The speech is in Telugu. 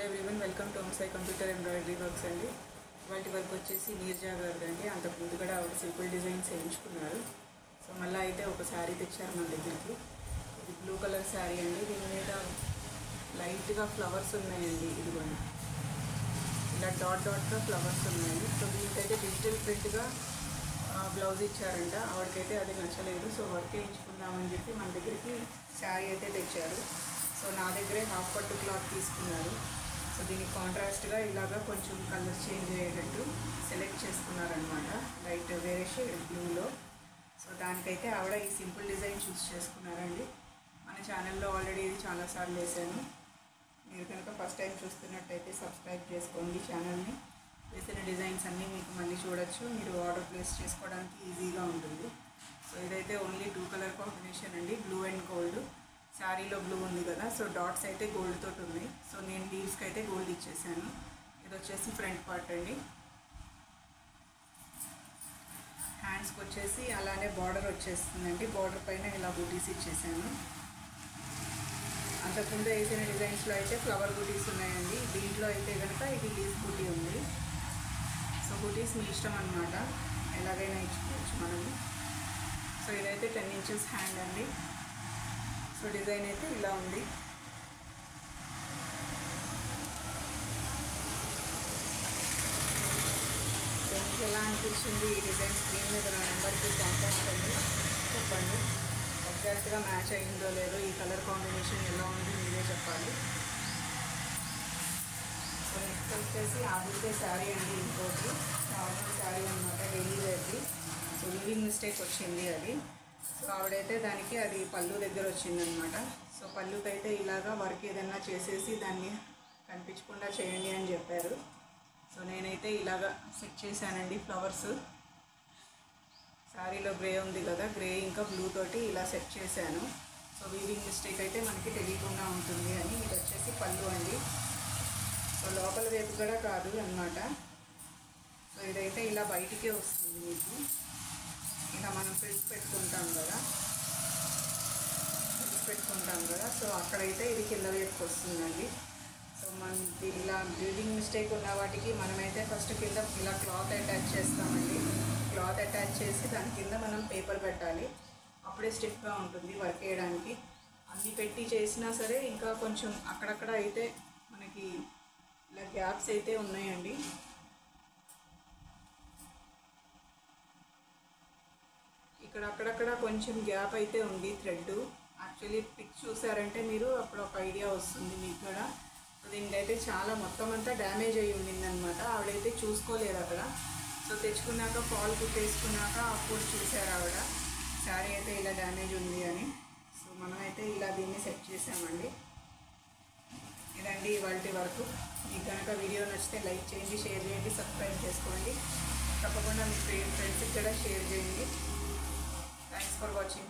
Hello everyone, welcome to my computer embroidery works అండి. వాటి వర్క్ వచ్చేసి నీర్జా గారు అండి. అంతకుముందు కూడా ఒక సింపుల్ డిజైన్స్ వేయించుకున్నారు. సో మళ్ళీ అయితే ఒక శారీ తెచ్చారు మన దగ్గరికి. ఇది బ్లూ కలర్ శారీ అండి. దీని మీద లైట్గా ఫ్లవర్స్ ఉన్నాయండి. ఇదిగోండి, ఇలా డాట్ డాట్గా ఫ్లవర్స్ ఉన్నాయి. సో దీనికైతే డిజిటల్ ప్రింట్గా బ్లౌజ్ ఇచ్చారంట. ఆవిడకైతే అది నచ్చలేదు. సో వర్క్ వేయించుకుందామని చెప్పి మన దగ్గరికి శారీ అయితే తెచ్చారు. సో నా దగ్గరే హాఫ్ పట్టు క్లాత్ తీసుకున్నారు. సో దీనికి కాంట్రాస్ట్గా ఇలాగా కొంచెం కలర్స్ చేంజ్ అయ్యేటట్టు సెలెక్ట్ చేసుకున్నారనమాట, లైట్ వేరే షేడ్ బ్లూలో. సో దానికైతే ఆవిడ ఈ సింపుల్ డిజైన్ చూస్ చేసుకున్నారండి. మన ఛానల్లో ఆల్రెడీ ఇది చాలాసార్లు వేసాను. మీరు కనుక ఫస్ట్ టైం చూస్తున్నట్టయితే సబ్స్క్రైబ్ చేసుకోండి ఛానల్ని. వేసిన డిజైన్స్ అన్నీ మీకు మళ్ళీ చూడొచ్చు. మీరు ఆర్డర్ ప్లేస్ చేసుకోవడానికి ఈజీగా ఉంటుంది. సో ఇదైతే ఓన్లీ 2 కలర్ కాంబినేషన్ అండి, బ్లూ అండ్ గోల్డ్. శారీలో బ్లూ ఉంది కదా, సో డాట్స్ అయితే గోల్డ్ తోటి ఉన్నాయి. సో నేను లీవ్స్కి అయితే గోల్డ్ ఇచ్చేసాను. ఇది వచ్చేసి ఫ్రంట్ పార్ట్ అండి. హ్యాండ్స్కి వచ్చేసి అలానే బార్డర్ వచ్చేస్తుందండి. బార్డర్ పైన ఇలా బూటీస్ ఇచ్చేసాను. అంతకుముందు వేసిన డిజైన్స్లో అయితే ఫ్లవర్ బూటీస్ ఉన్నాయండి. దీంట్లో అయితే కనుక ఇది లీఫ్ బూటీ ఉంది. సో బూటీస్ మీ ఇష్టం అన్నమాట, ఎలాగైనా ఇచ్చుకోవచ్చు మనము. సో ఇదైతే 10 ఇంచెస్ హ్యాండ్ అండి. సో డిజైన్ అయితే ఇలా ఉంది. మీకు ఎలా అనిపించింది ఈ డిజైన్? స్క్రీన్ మీద నా నెంబర్కి కాంటాక్ట్ అండి, చెప్పండి. ఎగ్జాక్ట్గా మ్యాచ్ అయ్యిందో లేదో, ఈ కలర్ కాంబినేషన్ ఎలా ఉంది మీరే చెప్పాలి. సో నెక్స్ట్ వచ్చేసి ఆవిడే శారీ అండి. ఇంకోటి నార్మల్ శారీ అనమాట, డైలీ వేర్ది. సో వీవింగ్ మిస్టేక్ వచ్చింది అది. సో ఆవిడైతే దానికి అది పళ్ళు దగ్గర వచ్చిందనమాట. సో పళ్ళుకైతే ఇలాగా వర్క్ ఏదైనా చేసేసి దాన్ని కనిపించకుండా చేయండి అని చెప్పారు. సో నేనైతే ఇలాగా సెట్ చేశానండి ఫ్లవర్స్. శారీలో గ్రే ఉంది కదా, గ్రే ఇంకా బ్లూ తోటి ఇలా సెట్ చేశాను. సో వీవింగ్ మిస్టేక్ అయితే మనకి తెలియకుండా ఉంటుంది అని. ఇది వచ్చేసి పళ్ళు అండి. సో లోపల వైపు కూడా కాదు అన్నమాట. సో ఇదైతే ఇలా బయటికే వస్తుంది మీకు. ఇలా మనం ఫ్రిల్స్ పెట్టుకుంటాం కదా, సో అక్కడైతే ఇది కింద వైపుకి వస్తుందండి. సో మనకి ఇలా వీవింగ్ మిస్టేక్ ఉన్న వాటికి మనమైతే ఫస్ట్ కింద ఇలా క్లాత్ అటాచ్ చేస్తామండి. క్లాత్ అటాచ్ చేసి దాని కింద మనం పేపర్ పెట్టాలి. అప్పుడే స్టిఫ్గా ఉంటుంది వర్క్ వేయడానికి. అన్ని పెట్టి చేసినా సరే ఇంకా కొంచెం అక్కడక్కడ అయితే మనకి ఇలా గ్యాప్స్ అయితే ఉన్నాయండి. ఇక్కడ అక్కడక్కడ కొంచెం గ్యాప్ అయితే ఉంది థ్రెడ్. యాక్చువల్లీ పిక్ చూసారంటే మీరు అప్పుడు ఒక ఐడియా వస్తుంది మీకు కూడా. దీనికైతే చాలా మొత్తం అంతా డ్యామేజ్ అయ్యి ఉండిందనమాట. ఆవిడైతే చూసుకోలేదు అక్కడ. సో తెచ్చుకున్నాక ఫాల్ కుట్టేసుకున్నాక అప్పుడు చూసారు ఆవిడ శారీ అయితే ఇలా డ్యామేజ్ ఉంది అని. సో మనమైతే ఇలా దీన్ని సెట్ చేసామండి. ఇదండి ఇవాల్టి వరకు. మీకు కనుక వీడియో నచ్చితే లైక్ చేయండి, షేర్ చేయండి, సబ్స్క్రైబ్ చేసుకోండి. తప్పకుండా మీ ఫ్రెండ్స్కి కూడా షేర్ చేయండి. Thanks for watching.